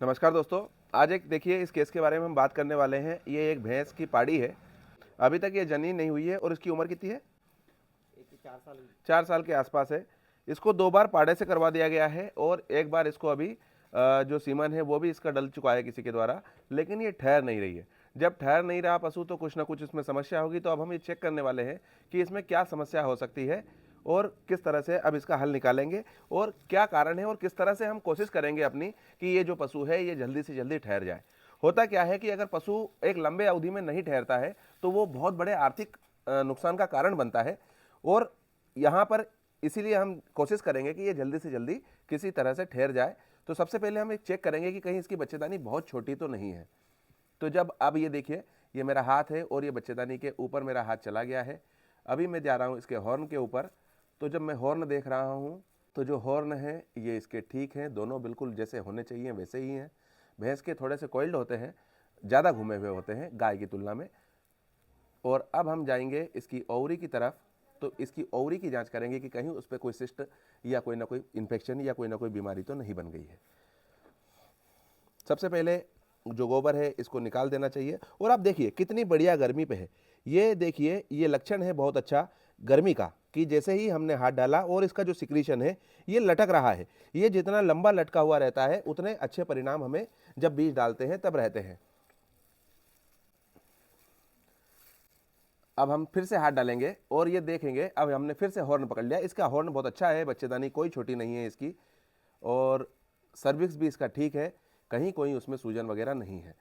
नमस्कार दोस्तों। आज एक देखिए इस केस के बारे में हम बात करने वाले हैं। ये एक भैंस की पाड़ी है। अभी तक ये जनी नहीं हुई है और इसकी उम्र कितनी है? 4 साल। 4 साल के आसपास है। इसको 2 बार पाड़े से करवा दिया गया है और एक बार इसको अभी जो सीमन है वो भी इसका डल चुका है किसी के द्वारा, लेकिन ये ठहर नहीं रही है। जब ठहर नहीं रहा पशु तो कुछ ना कुछ इसमें समस्या होगी। तो अब हम ये चेक करने वाले हैं कि इसमें क्या समस्या हो सकती है और किस तरह से अब इसका हल निकालेंगे और क्या कारण है और किस तरह से हम कोशिश करेंगे अपनी कि ये जो पशु है ये जल्दी से जल्दी ठहर जाए। होता क्या है कि अगर पशु एक लंबे अवधि में नहीं ठहरता है तो वो बहुत बड़े आर्थिक नुकसान का कारण बनता है और यहाँ पर इसीलिए हम कोशिश करेंगे कि ये जल्दी से जल्दी किसी तरह से ठहर जाए। तो सबसे पहले हम एक चेक करेंगे कि कहीं इसकी बच्चेदानी बहुत छोटी तो नहीं है। तो जब अब ये देखिए ये मेरा हाथ है और ये बच्चेदानी के ऊपर मेरा हाथ चला गया है। अभी मैं जा रहा हूँ इसके हॉर्न के ऊपर। तो जब मैं हॉर्न देख रहा हूँ तो जो हॉर्न है ये इसके ठीक हैं, दोनों बिल्कुल जैसे होने चाहिए वैसे ही हैं। भैंस के थोड़े से कॉइल्ड होते हैं, ज़्यादा घूमे हुए होते हैं गाय की तुलना में। और अब हम जाएंगे इसकी ओवरी की तरफ। तो इसकी ओवरी की जांच करेंगे कि कहीं उस पर कोई सिस्ट या कोई ना कोई इन्फेक्शन या कोई ना कोई बीमारी तो नहीं बन गई है। सबसे पहले जो गोबर है इसको निकाल देना चाहिए। और आप देखिए कितनी बढ़िया गर्मी पे है। ये देखिए ये लक्षण है बहुत अच्छा गर्मी का कि जैसे ही हमने हाथ डाला और इसका जो सिक्रीशन है ये लटक रहा है। ये जितना लंबा लटका हुआ रहता है उतने अच्छे परिणाम हमें जब बीज डालते हैं तब रहते हैं। अब हम फिर से हाथ डालेंगे और ये देखेंगे। अब हमने फिर से हॉर्न पकड़ लिया। इसका हॉर्न बहुत अच्छा है, बच्चेदानी कोई छोटी नहीं है इसकी और सर्विक्स भी इसका ठीक है, कहीं कोई उसमें सूजन वगैरह नहीं है।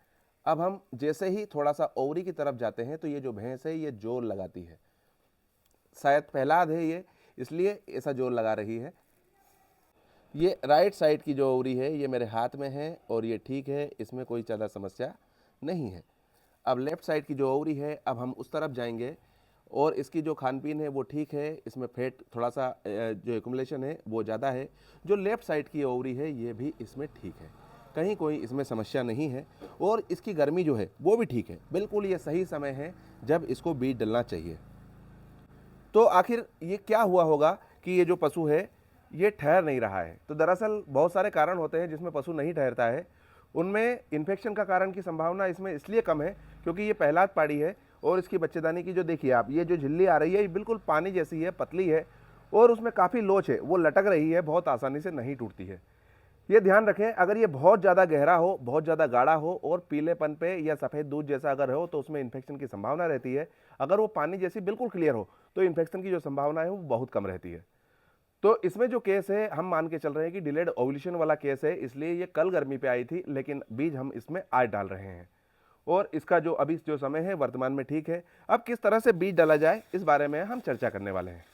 अब हम जैसे ही थोड़ा सा ओवरी की तरफ जाते हैं तो ये जो भैंस है ये जोर लगाती है। शायद पहलाद है ये, इसलिए ऐसा जोर लगा रही है। ये राइट साइड की जो ओवरी है ये मेरे हाथ में है और ये ठीक है, इसमें कोई ज़्यादा समस्या नहीं है। अब लेफ़्ट साइड की जो ओवरी है अब हम उस तरफ जाएंगे और इसकी जो खान पीन है वो ठीक है, इसमें फैट थोड़ा सा जो एक्युमुलेशन है वो ज़्यादा है। जो लेफ़्ट साइड की ओवरी है ये भी इसमें ठीक है, कहीं कोई इसमें समस्या नहीं है। और इसकी गर्मी जो है वो भी ठीक है, बिल्कुल ये सही समय है जब इसको बीज डलना चाहिए। तो आखिर ये क्या हुआ होगा कि ये जो पशु है ये ठहर नहीं रहा है? तो दरअसल बहुत सारे कारण होते हैं जिसमें पशु नहीं ठहरता है। उनमें इन्फेक्शन का कारण की संभावना इसमें इसलिए कम है क्योंकि ये पहलाद पाड़ी है और इसकी बच्चेदानी की जो देखिए आप ये जो झिल्ली आ रही है ये बिल्कुल पानी जैसी है, पतली है और उसमें काफ़ी लोच है, वो लटक रही है, बहुत आसानी से नहीं टूटती है। ये ध्यान रखें, अगर ये बहुत ज़्यादा गहरा हो, बहुत ज़्यादा गाढ़ा हो और पीलेपन पे या सफ़ेद दूध जैसा अगर हो तो उसमें इन्फेक्शन की संभावना रहती है। अगर वो पानी जैसी बिल्कुल क्लियर हो तो इन्फेक्शन की जो संभावना है वो बहुत कम रहती है। तो इसमें जो केस है हम मान के चल रहे हैं कि डिलेड ओव्यूलेशन वाला केस है, इसलिए ये कल गर्मी पे आई थी लेकिन बीज हम इसमें आज डाल रहे हैं और इसका जो अभी जो समय है वर्तमान में ठीक है। अब किस तरह से बीज डाला जाए इस बारे में हम चर्चा करने वाले हैं।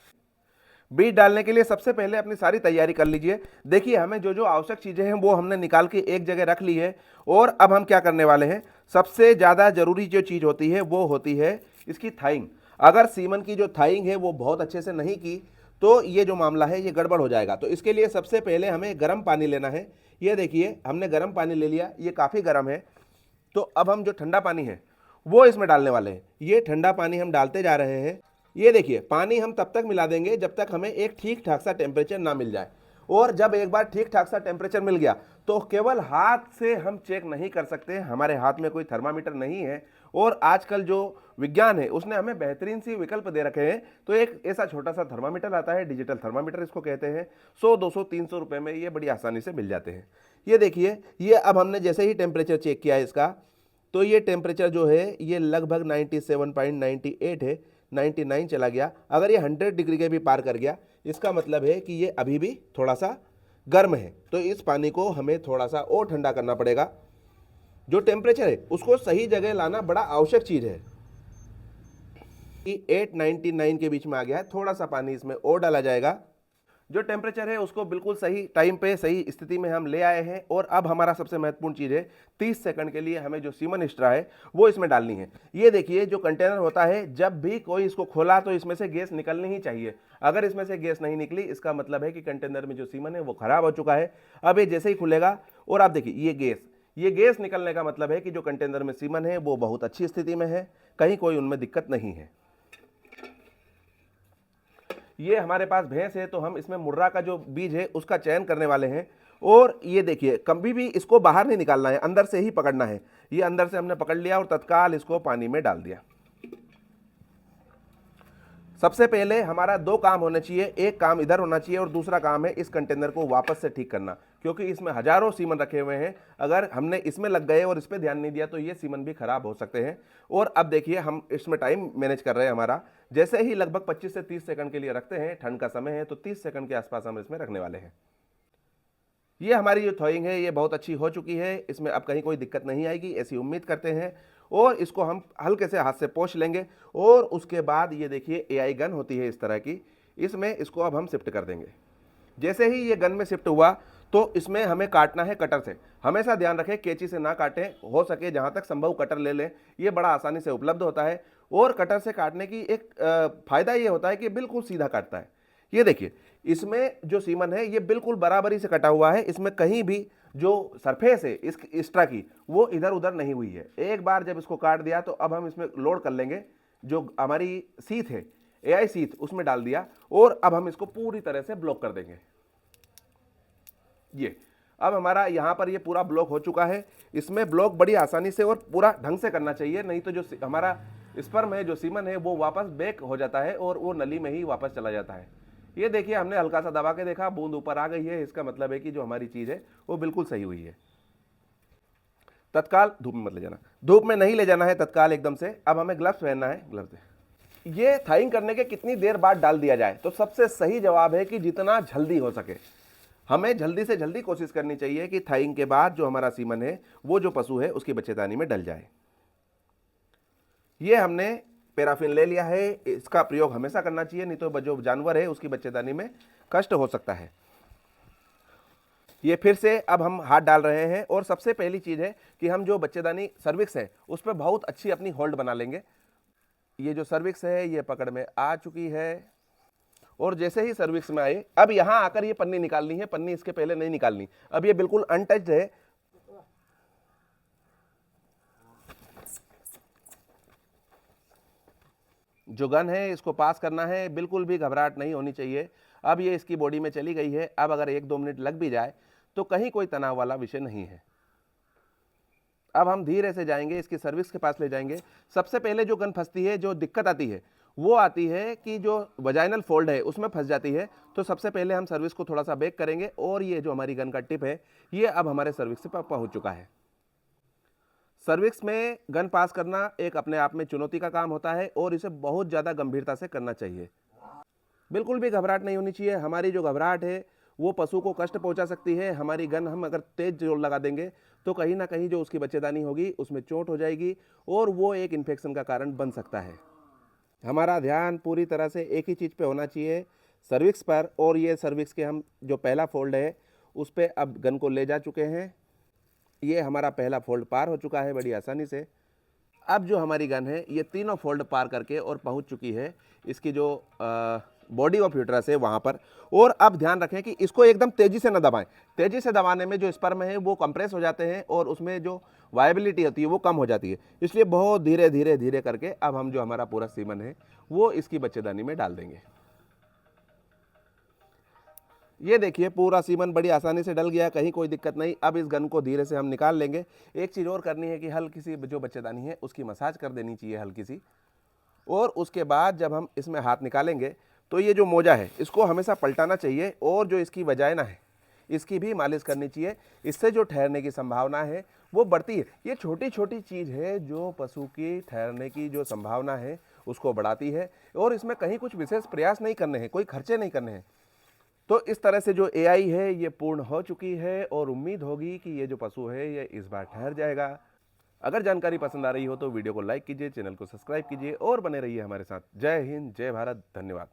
बीज डालने के लिए सबसे पहले अपनी सारी तैयारी कर लीजिए। देखिए हमें जो जो आवश्यक चीज़ें हैं वो हमने निकाल के एक जगह रख ली है और अब हम क्या करने वाले हैं, सबसे ज़्यादा जरूरी जो चीज़ होती है वो होती है इसकी थाइंग। अगर सीमन की जो थाइंग है वो बहुत अच्छे से नहीं की तो ये जो मामला है ये गड़बड़ हो जाएगा। तो इसके लिए सबसे पहले हमें गर्म पानी लेना है। ये देखिए हमने गर्म पानी ले लिया, ये काफ़ी गर्म है। तो अब हम जो ठंडा पानी है वो इसमें डालने वाले हैं। ये ठंडा पानी हम डालते जा रहे हैं। ये देखिए पानी हम तब तक मिला देंगे जब तक हमें एक ठीक ठाक सा टेम्परेचर ना मिल जाए। और जब एक बार ठीक ठाक सा टेम्परेचर मिल गया तो केवल हाथ से हम चेक नहीं कर सकते, हमारे हाथ में कोई थर्मामीटर नहीं है और आजकल जो विज्ञान है उसने हमें बेहतरीन सी विकल्प दे रखे हैं। तो एक ऐसा छोटा सा थर्मामीटर आता है, डिजिटल थर्मामीटर इसको कहते हैं। 100 200 300 रुपए में ये बड़ी आसानी से मिल जाते हैं। ये देखिए ये अब हमने जैसे ही टेम्परेचर चेक किया इसका तो ये टेम्परेचर जो है ये लगभग 97.98 है, 99 चला गया। अगर ये 100 डिग्री के भी पार कर गया इसका मतलब है कि ये अभी भी थोड़ा सा गर्म है। तो इस पानी को हमें थोड़ा सा और ठंडा करना पड़ेगा। जो टेम्परेचर है उसको सही जगह लाना बड़ा आवश्यक चीज़ है। कि 899 के बीच में आ गया है, थोड़ा सा पानी इसमें और डाला जाएगा। जो टेम्परेचर है उसको बिल्कुल सही टाइम पे सही स्थिति में हम ले आए हैं। और अब हमारा सबसे महत्वपूर्ण चीज़ है 30 सेकंड के लिए हमें जो सीमन स्ट्रा है वो इसमें डालनी है। ये देखिए जो कंटेनर होता है जब भी कोई इसको खोला तो इसमें से गैस निकलनी ही चाहिए। अगर इसमें से गैस नहीं निकली इसका मतलब है कि कंटेनर में जो सीमन है वो खराब हो चुका है। अब ये जैसे ही खुलेगा और आप देखिए ये गैस निकलने का मतलब है कि जो कंटेनर में सीमन है वो बहुत अच्छी स्थिति में है, कहीं कोई उनमें दिक्कत नहीं है। ये हमारे पास भैंस है तो हम इसमें मुर्रा का जो बीज है उसका चयन करने वाले हैं और ये देखिए कभी भी इसको बाहर नहीं निकालना है, अंदर से ही पकड़ना है। ये अंदर से हमने पकड़ लिया और तत्काल इसको पानी में डाल दिया। सबसे पहले हमारा दो काम होने चाहिए, एक काम इधर होना चाहिए और दूसरा काम है इस कंटेनर को वापस से ठीक करना, क्योंकि इसमें हजारों सीमन रखे हुए हैं। अगर हमने इसमें लग गए और इस पर ध्यान नहीं दिया तो ये सीमन भी खराब हो सकते हैं। और अब देखिए हम इसमें टाइम मैनेज कर रहे हैं हमारा, जैसे ही लगभग 25 से 30 सेकंड के लिए रखते हैं, ठंड का समय है तो 30 सेकंड के आसपास हम इसमें रखने वाले हैं। ये हमारी जो थॉइंग है ये बहुत अच्छी हो चुकी है, इसमें अब कहीं कोई दिक्कत नहीं आएगी ऐसी उम्मीद करते हैं। और इसको हम हल्के से हाथ से पोंछ लेंगे और उसके बाद ये देखिए एआई गन होती है इस तरह की, इसमें इसको अब हम शिफ्ट कर देंगे। जैसे ही ये गन में शिफ्ट हुआ तो इसमें हमें काटना है कटर से। हमेशा ध्यान रखें कैंची से ना काटें, हो सके जहाँ तक संभव कटर ले लें, ये बड़ा आसानी से उपलब्ध होता है। और कटर से काटने की एक फ़ायदा ये होता है कि बिल्कुल सीधा काटता है। ये देखिए इसमें जो सीमन है ये बिल्कुल बराबरी से कटा हुआ है, इसमें कहीं भी जो सरफेस है इस एक्स्ट्रा की वो इधर उधर नहीं हुई है। एक बार जब इसको काट दिया तो अब हम इसमें लोड कर लेंगे, जो हमारी सीथ है एआई सीथ उसमें डाल दिया और अब हम इसको पूरी तरह से ब्लॉक कर देंगे। ये अब हमारा यहाँ पर ये पूरा ब्लॉक हो चुका है। इसमें ब्लॉक बड़ी आसानी से और पूरा ढंग से करना चाहिए, नहीं तो जो हमारा स्पर्म है जो सीमन है वो वापस बेक हो जाता है और वो नली में ही वापस चला जाता है। ये देखिए हमने हल्का सा दबा के देखा, बूंद ऊपर आ गई है, इसका मतलब है कि जो हमारी चीज़ है वो बिल्कुल सही हुई है। तत्काल धूप में मत ले जाना, धूप में नहीं ले जाना है तत्काल एकदम से। अब हमें ग्लव्स पहनना है, ग्लव्स। ये थाइंग करने के कितनी देर बाद डाल दिया जाए, तो सबसे सही जवाब है कि जितना जल्दी हो सके। हमें जल्दी से जल्दी कोशिश करनी चाहिए कि थाइंग के बाद जो हमारा सीमन है वो जो पशु है उसकी बच्चेदानी में डल जाए। ये हमने पैराफिन ले लिया है, इसका प्रयोग हमेशा करना चाहिए, नहीं तो जो जानवर है उसकी बच्चेदानी में कष्ट हो सकता है। ये फिर से अब हम हाथ डाल रहे हैं और सबसे पहली चीज़ है कि हम जो बच्चेदानी सर्विक्स है उस पर बहुत अच्छी अपनी होल्ड बना लेंगे। ये जो सर्विक्स है ये पकड़ में आ चुकी है और जैसे ही सर्विक्स में आए अब यहाँ आकर ये पन्नी निकालनी है, पन्नी इसके पहले नहीं निकालनी। अब ये बिल्कुल अनटच्ड है। जो गन है इसको पास करना है, बिल्कुल भी घबराहट नहीं होनी चाहिए। अब ये इसकी बॉडी में चली गई है, अब अगर 1-2 मिनट लग भी जाए तो कहीं कोई तनाव वाला विषय नहीं है। अब हम धीरे से जाएंगे, इसकी सर्विस के पास ले जाएंगे। सबसे पहले जो गन फंसती है, जो दिक्कत आती है वो आती है कि जो वजाइनल फोल्ड है उसमें फंस जाती है। तो सबसे पहले हम सर्विस को थोड़ा सा बेक करेंगे और ये जो हमारी गन का टिप है ये अब हमारे सर्विस से पहुंच चुका है। सर्विक्स में गन पास करना एक अपने आप में चुनौती का काम होता है और इसे बहुत ज़्यादा गंभीरता से करना चाहिए। बिल्कुल भी घबराहट नहीं होनी चाहिए। हमारी जो घबराहट है वो पशु को कष्ट पहुंचा सकती है। हमारी गन हम अगर तेज जोर लगा देंगे तो कहीं ना कहीं जो उसकी बच्चेदानी होगी उसमें चोट हो जाएगी और वो एक इन्फेक्शन का कारण बन सकता है। हमारा ध्यान पूरी तरह से एक ही चीज़ पे होना चाहिए, सर्विक्स पर। और ये सर्विक्स के हम जो पहला फोल्ड है उस पर अब गन को ले जा चुके हैं। ये हमारा पहला फोल्ड पार हो चुका है बड़ी आसानी से। अब जो हमारी गन है ये तीनों फोल्ड पार करके और पहुंच चुकी है इसकी जो बॉडी ऑफ यूट्रस है वहाँ पर। और अब ध्यान रखें कि इसको एकदम तेज़ी से न दबाएं। तेज़ी से दबाने में जो स्पर्म है वो कंप्रेस हो जाते हैं और उसमें जो वायबिलिटी होती है वो कम हो जाती है। इसलिए बहुत धीरे धीरे धीरे करके अब हम जो हमारा पूरा सीमन है वो इसकी बच्चेदानी में डाल देंगे। ये देखिए पूरा सीमन बड़ी आसानी से डल गया, कहीं कोई दिक्कत नहीं। अब इस गन को धीरे से हम निकाल लेंगे। एक चीज़ और करनी है कि हल्की सी जो बच्चेदानी है उसकी मसाज कर देनी चाहिए हल्की सी। और उसके बाद जब हम इसमें हाथ निकालेंगे तो ये जो मोजा है इसको हमेशा पलटाना चाहिए और जो इसकी वजाइना है इसकी भी मालिश करनी चाहिए। इससे जो ठहरने की संभावना है वो बढ़ती है। ये छोटी छोटी चीज़ है जो पशु की ठहरने की जो संभावना है उसको बढ़ाती है और इसमें कहीं कुछ विशेष प्रयास नहीं करने हैं, कोई खर्चे नहीं करने हैं। तो इस तरह से जो एआई है ये पूर्ण हो चुकी है और उम्मीद होगी कि ये जो पशु है ये इस बार ठहर जाएगा। अगर जानकारी पसंद आ रही हो तो वीडियो को लाइक कीजिए, चैनल को सब्सक्राइब कीजिए और बने रहिए हमारे साथ। जय हिंद, जय भारत, धन्यवाद।